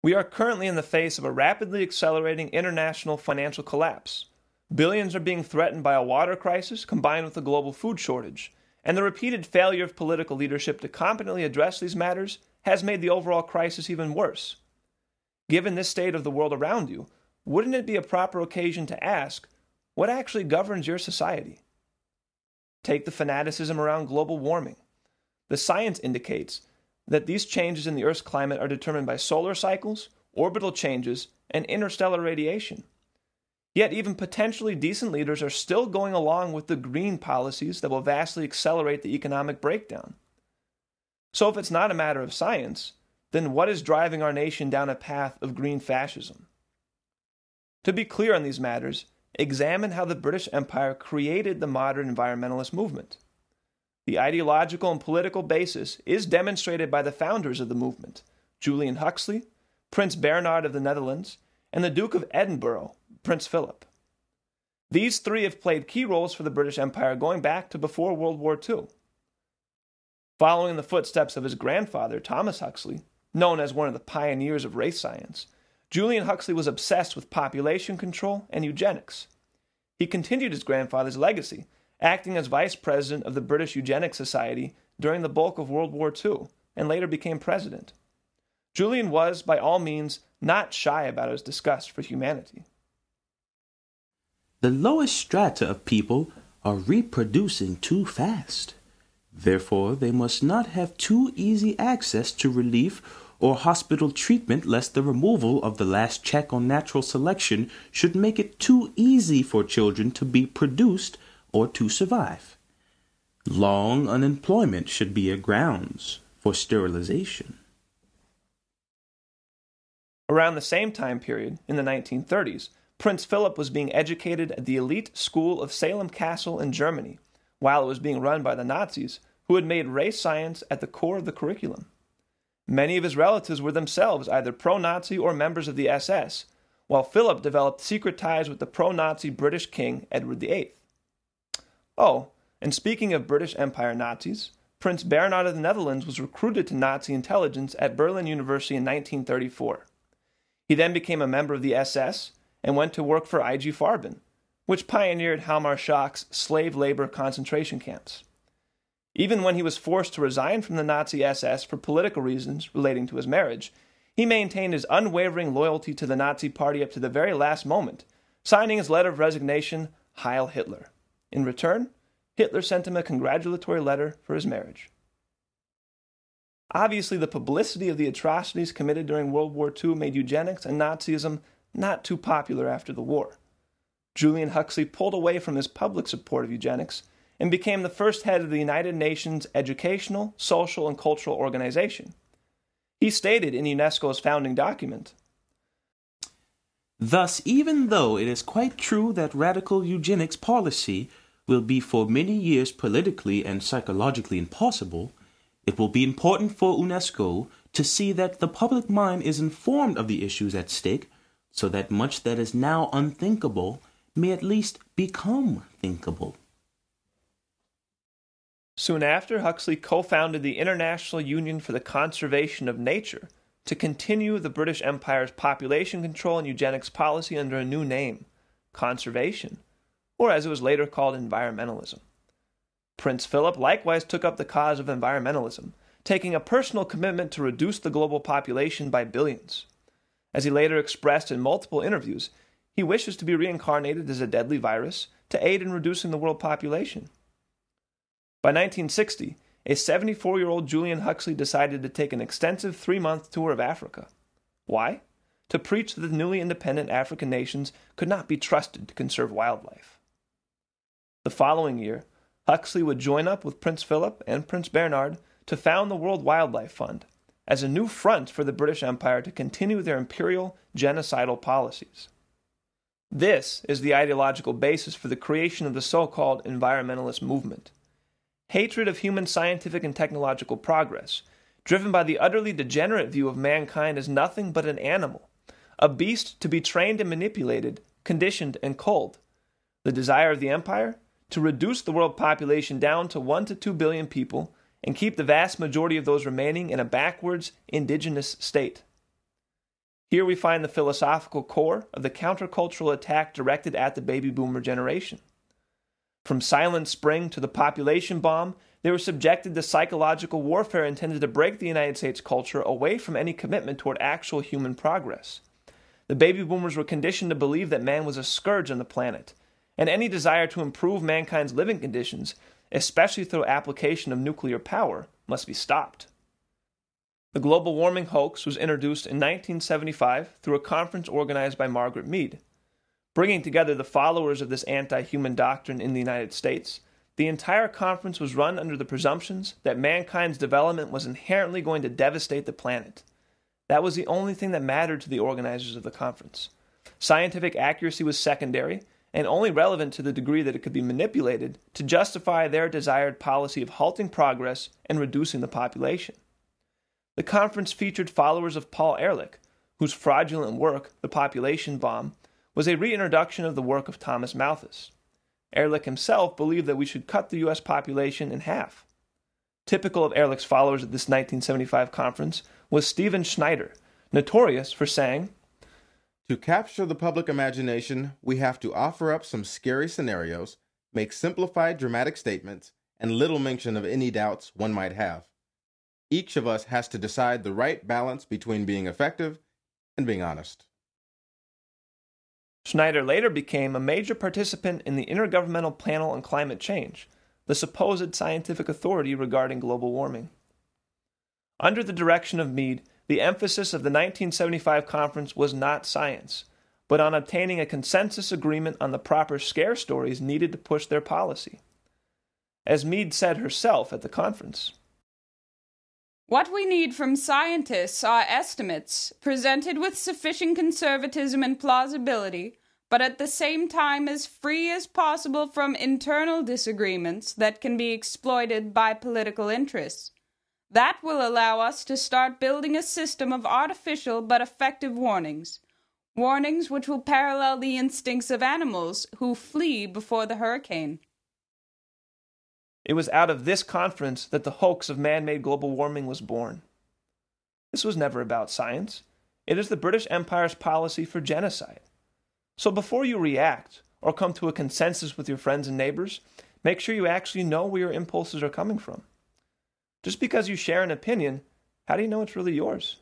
We are currently in the face of a rapidly accelerating international financial collapse. Billions are being threatened by a water crisis combined with a global food shortage, and the repeated failure of political leadership to competently address these matters has made the overall crisis even worse. Given this state of the world around you, wouldn't it be a proper occasion to ask, what actually governs your society? Take the fanaticism around global warming. The science indicates that these changes in the Earth's climate are determined by solar cycles, orbital changes, and interstellar radiation. Yet even potentially decent leaders are still going along with the green policies that will vastly accelerate the economic breakdown. So if it's not a matter of science, then what is driving our nation down a path of green fascism? To be clear on these matters, examine how the British Empire created the modern environmentalist movement. The ideological and political basis is demonstrated by the founders of the movement, Julian Huxley, Prince Bernhard of the Netherlands, and the Duke of Edinburgh, Prince Philip. These three have played key roles for the British Empire going back to before World War II. Following in the footsteps of his grandfather, Thomas Huxley, known as one of the pioneers of race science, Julian Huxley was obsessed with population control and eugenics. He continued his grandfather's legacy, acting as vice president of the British Eugenics Society during the bulk of World War II, and later became president. Julian was, by all means, not shy about his disgust for humanity. The lowest strata of people are reproducing too fast. Therefore, they must not have too easy access to relief or hospital treatment, lest the removal of the last check on natural selection should make it too easy for children to be produced or to survive. Long unemployment should be a grounds for sterilization. Around the same time period, in the 1930s, Prince Philip was being educated at the elite school of Salem Castle in Germany, while it was being run by the Nazis, who had made race science at the core of the curriculum. Many of his relatives were themselves either pro-Nazi or members of the SS, while Philip developed secret ties with the pro-Nazi British King Edward VIII. Oh, and speaking of British Empire Nazis, Prince Bernhard of the Netherlands was recruited to Nazi intelligence at Berlin University in 1934. He then became a member of the SS and went to work for IG Farben, which pioneered Hamarschak's slave labor concentration camps. Even when he was forced to resign from the Nazi SS for political reasons relating to his marriage, he maintained his unwavering loyalty to the Nazi Party up to the very last moment, signing his letter of resignation, Heil Hitler. In return, Hitler sent him a congratulatory letter for his marriage. Obviously, the publicity of the atrocities committed during World War II made eugenics and Nazism not too popular after the war. Julian Huxley pulled away from his public support of eugenics and became the first head of the United Nations Educational, Social, and Cultural Organization. He stated in UNESCO's founding document, "Thus, even though it is quite true that radical eugenics policy will be for many years politically and psychologically impossible, it will be important for UNESCO to see that the public mind is informed of the issues at stake, so that much that is now unthinkable may at least become thinkable." Soon after, Huxley co-founded the International Union for the Conservation of Nature to continue the British Empire's population control and eugenics policy under a new name, conservation, or as it was later called, environmentalism. Prince Philip likewise took up the cause of environmentalism, taking a personal commitment to reduce the global population by billions. As he later expressed in multiple interviews, he wishes to be reincarnated as a deadly virus to aid in reducing the world population. By 1960, a 74-year-old Julian Huxley decided to take an extensive 3-month tour of Africa. Why? To preach that the newly independent African nations could not be trusted to conserve wildlife. The following year, Huxley would join up with Prince Philip and Prince Bernhard to found the World Wildlife Fund as a new front for the British Empire to continue their imperial, genocidal policies. This is the ideological basis for the creation of the so-called environmentalist movement. Hatred of human scientific and technological progress, driven by the utterly degenerate view of mankind as nothing but an animal, a beast to be trained and manipulated, conditioned and culled. The desire of the empire? To reduce the world population down to 1 to 2 billion people and keep the vast majority of those remaining in a backwards, indigenous state. Here we find the philosophical core of the countercultural attack directed at the baby boomer generation. From Silent Spring to the population bomb, they were subjected to psychological warfare intended to break the United States culture away from any commitment toward actual human progress. The baby boomers were conditioned to believe that man was a scourge on the planet, and any desire to improve mankind's living conditions, especially through application of nuclear power, must be stopped. The global warming hoax was introduced in 1975 through a conference organized by Margaret Mead. Bringing together the followers of this anti-human doctrine in the United States, the entire conference was run under the presumptions that mankind's development was inherently going to devastate the planet. That was the only thing that mattered to the organizers of the conference. Scientific accuracy was secondary, and only relevant to the degree that it could be manipulated to justify their desired policy of halting progress and reducing the population. The conference featured followers of Paul Ehrlich, whose fraudulent work, The Population Bomb, was a reintroduction of the work of Thomas Malthus. Ehrlich himself believed that we should cut the U.S. population in half. Typical of Ehrlich's followers at this 1975 conference was Stephen Schneider, notorious for saying, "To capture the public imagination, we have to offer up some scary scenarios, make simplified dramatic statements, and little mention of any doubts one might have. Each of us has to decide the right balance between being effective and being honest." Schneider later became a major participant in the Intergovernmental Panel on Climate Change, the supposed scientific authority regarding global warming. Under the direction of Mead, the emphasis of the 1975 conference was not science, but on obtaining a consensus agreement on the proper scare stories needed to push their policy. As Mead said herself at the conference, "What we need from scientists are estimates, presented with sufficient conservatism and plausibility, but at the same time as free as possible from internal disagreements that can be exploited by political interests. That will allow us to start building a system of artificial but effective warnings. Warnings which will parallel the instincts of animals who flee before the hurricane." It was out of this conference that the hoax of man-made global warming was born. This was never about science. It is the British Empire's policy for genocide. So before you react or come to a consensus with your friends and neighbors, make sure you actually know where your impulses are coming from. Just because you share an opinion, how do you know it's really yours?